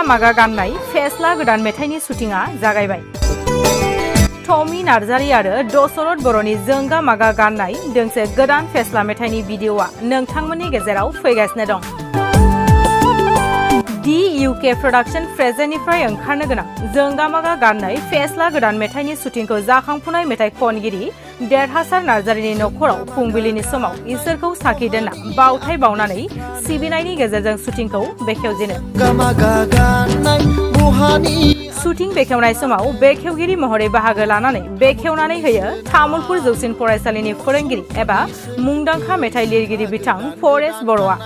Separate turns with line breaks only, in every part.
मागा गाननाय फेस्ला गोदान मेथाइनि शुटिंआ जागायबाय। टमी नार्जारी आरो दशरथ बर'नि जोंगा मागा गाननाय दोंसे गोदान फेस्ला मेथाइनि भिडिअ'आ नोंथांमोननि गेजेराव फैगासिनो दं। दि इउके प्रडाक्शन फ्रेजेनिफ्राय ओंखारनो गोनां जोंगा मागा गाननाय फेस्ला गोदान मेथाइनि शुटिंखौ जाखांफुनाय मेथाइ खनगिरि देरहासार नार्जारीनि नखराव फुंबिलिनि समाव इसोरखौ साखि दोनना बावथाय बावनानै सिबिनायनि गेजेरजों शुटिंखौ बेखेवजेनो। शुटिं बेखेवनाय समाव बेखेवगिरि महरै बाहागो लानानै बेखेवनानै होयो तामुलपुर जौसिन फरायसालिनि फोरोंगिरि एबा मुंदांखा मेथाइ लिरगिरि बिथां परेश बर'आ।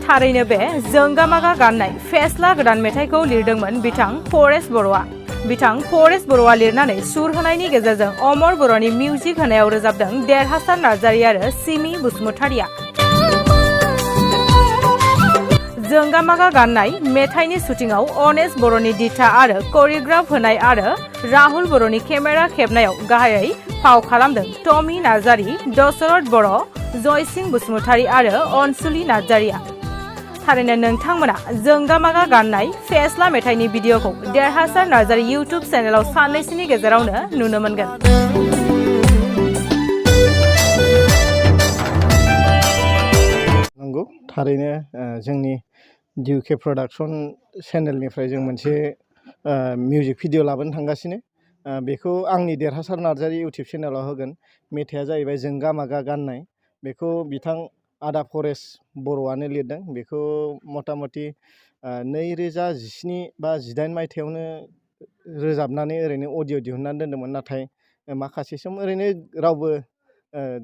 थारैनो बे जोंगा मागा गाननाय फेस्ला गोदान मेथाइखौ लिरदोंमोन बिथां परेश बर'आ। बिथां परेश बर'आ लिरनानै सुर होनायनि गेजेरजों अमर बर'नि मिउजिक होनायाव रोजाबदों देरहासार नार्जारी आरो सिमी बसुमतारीआ। जोंगा मागा गाननाय मेथाइनि शुटिंआव अनेश बर'नि दिथा आरो करियोग्राफ होनाय आरो राहुल बर'नि केमेरा खेबनायाव गाहायै फाव खालामदों टमी नार्जारी, दशरथ बर', जयसिं बसुमतारी आरो अनसुली नार्जारीआ। थारैनो नोंथांमोना जोंगा मागा गाननाय फेस्ला मेथाइनि भिडिअ'खौ देरहासार नार्जारी इउटुब चेनेलाव साननैसोनि गेजेरावनो नुनो मोनगोन।
नंगौ थारैनो जोंनि डिउके प्रडाक्शन चेनेलनिफ्राय जों मोनसे मिउजिक भिडिअ लाबोनो थांगासिनो। बेखौ आंनि देरहासार नार्जारी इउटुब चेनेलाव होगोन। मेथाइआ जाहैबाय जोंगा मागा गाननाय। बेखौ बिथां आदा परेश बर'आनो लिरदों। बेखौ मथा मथि 2017 बा 18 मायथाइयावनो रोजाबनानै ओरैनो अडिअ' दिहुननानै दोन्दोंमोन। नाथाय माखासे सम ओरैनो रावबो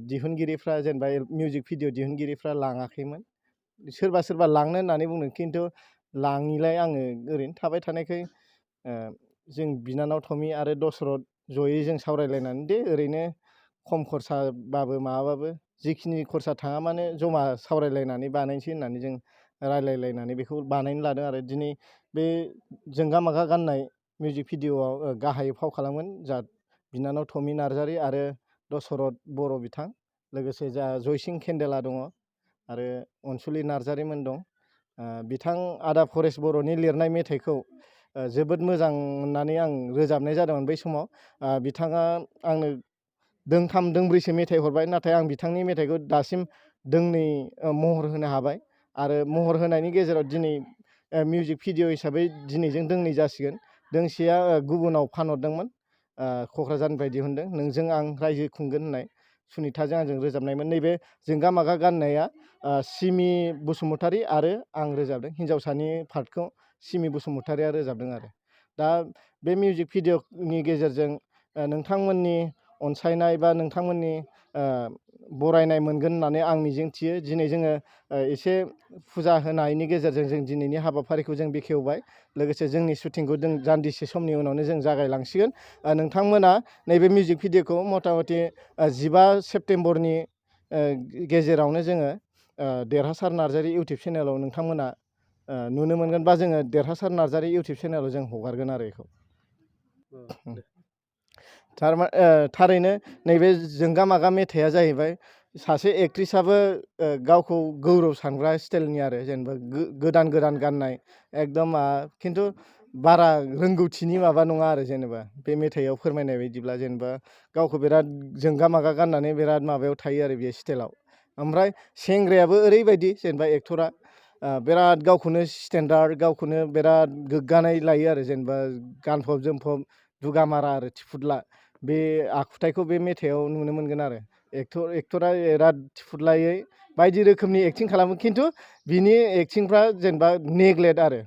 दिहुनगिरिफ्रा जेनेबा मिउजिक भिडिअ दिहुनगिरिफ्रा लाङाखैमोन। सोरबा सोरबा लांनो होननानै बुंदों, खिन्थु लाङिलाय आङो ओरैनो थाबाय थानायखाय जों बिनानाव टमी आरो दशरथ जयै जों सावरायलायनानै दे ओरैनो खम खरसाबाबो माबाबाबो जिखिनि खरसा थाङा मानो जमा सावरायलायनानै बानायनोसै होननानै जों रायलायलायनानै बेखौ बानायनो लादों आरो दिनै बे जोंगा मागा गाननाय मिउजिक भिडिअआव गाहायै फाव खालामगोन जा बिनानाव टमी नार्जारी आरो दशरथ बर' बिथां, लोगोसे जा जयसिं केन्देला दङ आरो अनसुली नार्जारीमोन दं। बिथां आदा परेश बर'नि लिरनाय मेथाइखौ जोबोद मोजां मोननानै आं रोजाबनाय जादोंमोन बै समाव। बिथाङा आंनो दोंथाम दोंब्रैसो मेथाइ हरबाय, नाथाय आं बिथांनि मेथाइखौ दासिम दोंनै महर होनो हाबाय आरो महर होनायनि गेजेराव दिनै मिउजिक भिडिअ हिसाबै दिनैजों दोंनै जासिगोन। दोंसेया गुबुनाव फानहरदोंमोन, क'क्राझारनिफ्राय दिहुनदों, नोंजों आं रायजो खुंगोन होननाय सुनिताजों आंजों रोजाबनायमोन। नैबे जोंगा मागा गाननाया सिमी बसुमतारी आरो आं रोजाबदों। हिन्जावसानि पार्टखौ सिमी बसुमतारीया रोजाबदों आरो दा बे मिउजिक भिडिअनि गेजेरजों नोंथांमोननि अनसायनाय बा नोंथांमोननि बरायनाय मोनगोन होननानै आं मिजिंथियो। दिनै जोङो एसे फुजा होनायनि गेजेरजों जों दिनैनि हाबाफारिखौ जों बेखेवबाय। लोगोसे जोंनि शुटिंखौ जों दान्दिसे समनि उनावनो जों जागायलांसिगोन। नोंथांमोना नैबे मिउजिक भिडिअखौ मथा मथि 15 सेप्तेम्बरनि गेजेरावनो जोङो देरहासार नार्जारी इउटुब चेनेलाव नोंथांमोना नुनो मोनगोन, बा जोङो देरहासार नार्जारी इउटुब चेनेलाव जों हगारगोन आरो बेखौ। थारैनो नैबे जोंगा मागा मेथाइआ जाहैबाय सासे एक्ट्रिसाबो गावखौ गौरव सानग्रा स्टाइलनि आरो जेनेबा गोदान गोदान गाननाय एकदम खिन्थु बारा रोंगौथिनि माबा नङा आरो जेनेबा बे मेथाइआव फोरमायनाय बायदिब्ला जेनेबा गावखौ बिराद जोंगा मागा गाननानै बिराद माबायाव थायो आरो बे स्टाइलाव। ओमफ्राय सेंग्रायाबो ओरैबायदि जेनेबा एक्टरा बिराद गावखौनो स्टेन्डार्ड, गावखौनो बिराद गोग्गानाय लायो आरो जेनेबा गानफब जोमफब दुगामारा आरो थिफुदला बे आखुथायखौ बे मेथाइआव नुनो मोनगोन आरो एक्टरा बिराद थिफुदलायै बायदि रोखोमनि एक्टिं खालामो, खिन्थु बिनि एक्टिंफ्रा जेनेबा नेग्लेक्ट आरो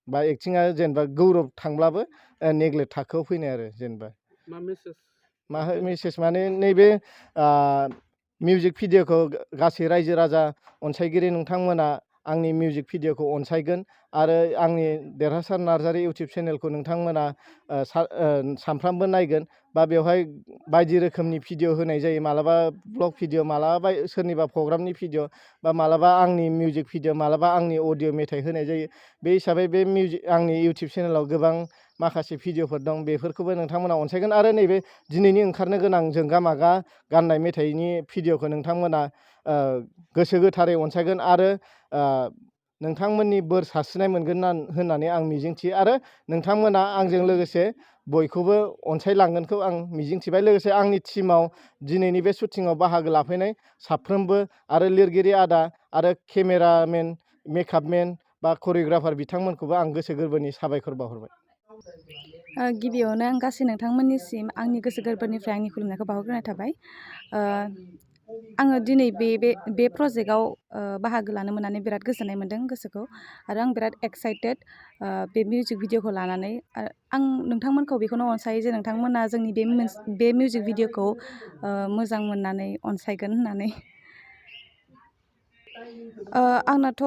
बा एक्टिङा जेनेबा गौरव थांब्लाबो नेग्लेक्ट थाखोआव फैनाय आरो जेनेबा मा मेसेज माने नैबे मिउजिक भिडिअखौ गासै रायजो राजा अनसायगिरि नोंथांमोना आंनि मिउजिक भिडिअखौ अनसायगोन आरो आंनि देरहासार नार्जारी इउटुब चेनेलखौ नोंथांमोना सानफ्रामबो नायगोन, बा बेवहाय बायदि रोखोमनि भिडिअ होनाय जायो। मालाबा ब्लग भिडिअ, मालाबा सोरनिबा प्रग्रामनि भिडिअ, बा मालाबा आंनि मिउजिक भिडिअ, मालाबा आंनि अडिअ मेथाइ होनाय जायो। बे हिसाबै बे आंनि इउटुब चेनेलाव गोबां माखासे भिडिअफोर दं, बेफोरखौबो नोंथांमोना अनसायगोन आरो नैबे दिनैनि ओंखारनो गोनां जोंगा मागा गाननाय मेथाइनि भिडिअखौ नोंथांमोना गोसो गोथारै अनसायगोन आरो नोंथांमोननि बोर सारस्रिनाय मोनगोन होननानै आं मिजिंथियो आरो नोंथांमोना आंजों लोगोसे बयखौबो अनसायलांगोनखौ आं मिजिंथिबाय। लोगोसे आंनि टिमाव दिनैनि बे शुटिंआव बाहागो लाफैनाय साफ्रोमबो आरो लिरगिरि आदा आरो केमेरामेन, मेकआपमेन बा करिय'ग्राफार बिथांमोनखौबो आं गोसो गोरबोनि साबायखर बावहरबाय।
गिबियावनो आं गासै नोंथांमोननिसिम आंनि गोसो गोरबोनिफ्राय आंनि खुलुमनायखौ बावहरग्रोनाय थाबाय। आङो दिनै बे प्रजेक्टआव बाहागो लानो मोननानै बिराद गोजोननाय मोन्दों गोसोखौ आरो आं बिराद एक्साइटेड बे मिउजिक भिडिअखौ लानानै। आं नोंथांमोनखौ बेखौनो अनसायो जे नोंथांमोना जोंनि बे मिउजिक भिडिअखौ मोजां मोननानै अनसायगोन होननानै। आंनाथ'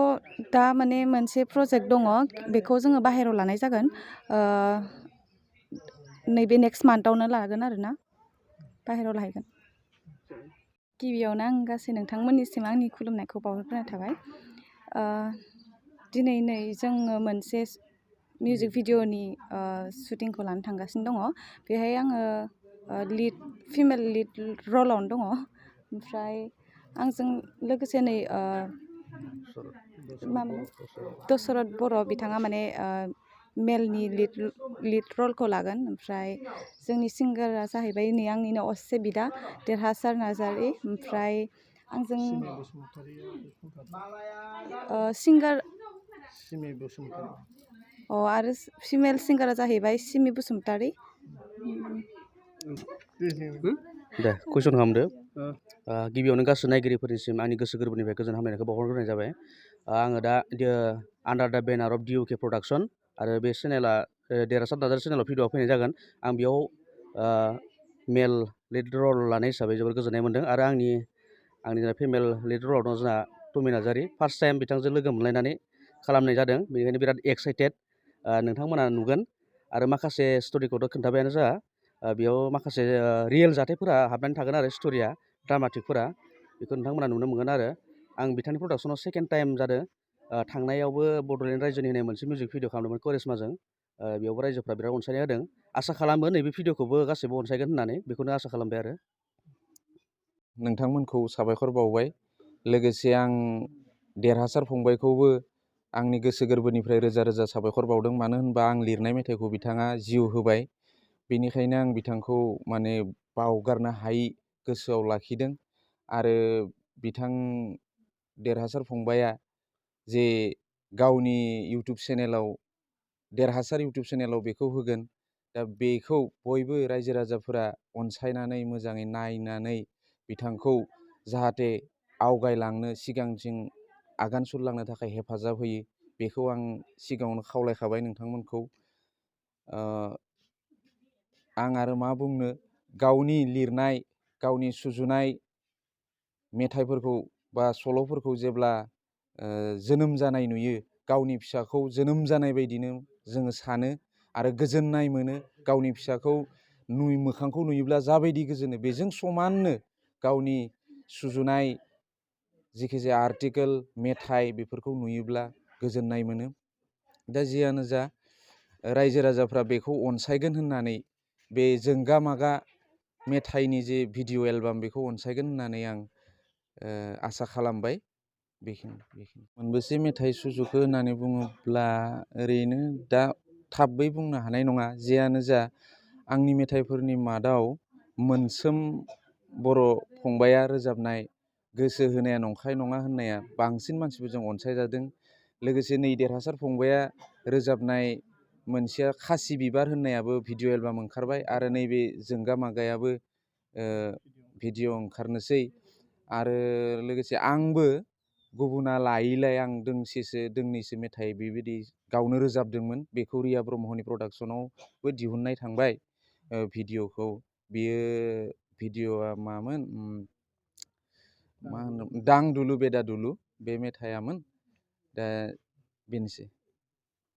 दा माने मोनसे प्रजेक्ट दङ, बेखौ जोङो बाहेरायाव लानाय जागोन। नैबे नेक्स्ट मान्थआवनो लागोन आरोना, बाहेरायाव लाहैगोन। गिबियावनो आं गासै नोंथांमोननिसिम आंनि खुलुमनायखौ बावहरग्रोनाय थाबाय। दिनै जोङो मोनसे मिउजिक भिडिअनि शुटिंखौ लानो थांगासिनो दङ। बेहाय आङो फिमेल लिड रलावनो दङ। ओमफ्राय आंजों लोगोसे नै दशरथ बर' बिथाङा माने मेलनि लिड रलखौ लागोन। ओमफ्राय जोंनि सिंगारा जाहैबाय नै आंनिनो असे बिदा देरहासार नार्जारि। ओमफ्राय आंजों सिंगार आरो फिमेल सिंगारा जाहैबाय सिमि बसुमतारि।
दे कुइसन खालामदो। गिबियावनो गासै नायगिरिफोरनिसिम आंनि गोसो गोरबोनिफ्राय गोजोन हामलायनायखौ बावहरग्रोनाय जाबाय। आङो दा आन्डार दा बेनार अफ DUK प्रडाक्सन आरो बे चेनेला देरहासार नार्जारि चेनेलाव भिडिअआव फैनाय जागोन। आं बेयाव मेल लिड रल लानाय हिसाबै जोबोर गोजोननाय मोन्दों आरो आंनि फिमेल लिड रलाव दं जोंहा टमि नार्जारि। फार्स्ट टाइम बिथांजों लोगो मोनलायनानै खालामनाय जादों, बेनिखायनो बिराद एक्साइटेड। नोंथांमोना नुगोन आरो माखासे स्ट'रिखौथ' खोन्थाबायानो जोंहा। बेयाव माखासे रियेल जाथायफोरा हाबनानै थागोन आरो स्ट'रिया ड्रामाटिकफोरा, बेखौ नोंथांमोना नुनो मोनगोन आरो। आं बिथांनि प्रडाक्सनाव सेकेन्ड टाइम जादों। थांनायावबो बड'लेण्ड रायजोनि होनाय मोनसे मिउजिक भिडिअ खालामदोंमोन करिश्माजों। बेयावबो रायजोफ्रा बिराद अनसायनाय होदों। आसा खालामो नैबे भिडिअखौबो गासैबो अनसायगोन होननानै, बेखौनो आसा खालामबाय आरो।
नोंथांमोनखौ साबायखर बावबाय। लोगोसे आं देरहासार फंबायखौबो आंनि गोसो गोरबोनिफ्राय रोजा रोजा साबायखर बावदों। मानो होनबा आं लिरनाय मेथाइखौ बिथाङा जिउ होबाय, बेनिखायनो आं बिथांखौ माने बावगारनो हायि गोसोआव लाखिदों। आरो बिथां देरहासार फंबाया जे गावनि इउटुब चेनेलाव देरहासार इउटुब चेनेलाव बेखौ होगोन, दा बेखौ बयबो रायजो राजाफोरा अनसायनानै मोजाङै नायनानै बिथांखौ जाहाथे आवगायलांनो सिगांथिं आगान सुरलांनो थाखाय हेफाजाब होयो, बेखौ आं सिगाङावनो खावलायखाबाय नोंथांमोनखौ। आं आरो मा बुंनो, गावनि लिरनाय गावनि सुजुनाय मेथाइफोरखौ बा सल'फोरखौ जेब्ला जोनोम जानाय नुयो, गावनि फिसाखौ जोनोम जानाय बायदिनो जोङो सानो आरो गोजोननाय मोनो। गावनि फिसाखौ मोखांखौ नुयोब्ला जाबायदि गोजोनो, बेजों समाननो गावनि सुजुनाय जिखिजाया आर्टिकेल मेथाइ बेफोरखौ नुयोब्ला गोजोननाय मोनो। दा जियानो जा, रायजो राजाफ्रा बेखौ अनसायगोन होननानै, बे जोंगा मागा मेथाइनि जे भिडिअ एलबाम बेखौ अनसायगोन होननानै आं आसा खालामबाय। बेखिनि मोनबेसे मेथाइ सुजुखो होननानै बुङोब्ला ओरैनो दा थाबै बुंनो हानाय नङा। जियानो जा, आंनि मेथाइफोरनि मादाव मोनसोम बर' फंबाया रोजाबनाय गोसो होनाया नंखाय नङा होननाया बांसिन मानसिफोरजों अनसायजादों। लोगोसे नै देरहासार फंबाया रोजाबनाय मोनसेया खासि बिबार होननायाबो भिडिअ एलबाम ओंखारबाय आरो नैबे जोंगा मागायाबो भिडिअ ओंखारनोसै। आरो लोगोसे आंबो गुबुना लायैलाय आं दोंनैसो मेथाइ बेबायदि गावनो रोजाबदोंमोन। बेखौ रिया ब्रह्मनि प्रडाक्सनावबो दिहुननाय थांबाय भिडिअखौ। बियो भिडिअआ मामोन, मा होनो, दां दुलु बेदा दुलु बे मेथाइयामोन। दा बेनोसै।